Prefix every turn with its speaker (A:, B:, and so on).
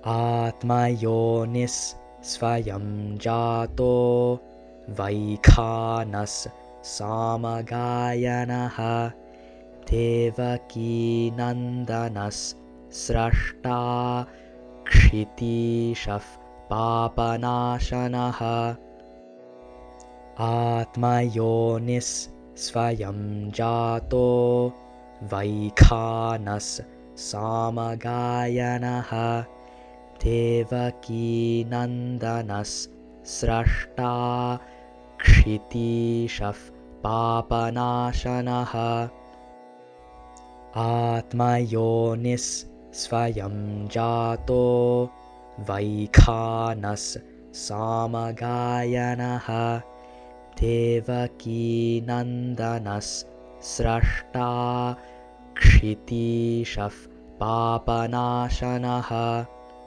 A: आत्मयोनिः स्वयं जातो वैखानस सामगायनः देवकीनन्दनस्रष्टा क्षितीशः पापनाशनः आत्मयोनिः स्वयं जातो वैखानस सामगायनः देवकीनन्दनस्रष्टा क्षितीशः पापनाशनः आत्मयोनिः स्वयं जातो वैखानस सामगायनः देवकीनन्दनस्रष्टा क्षितीशः पापनाशनः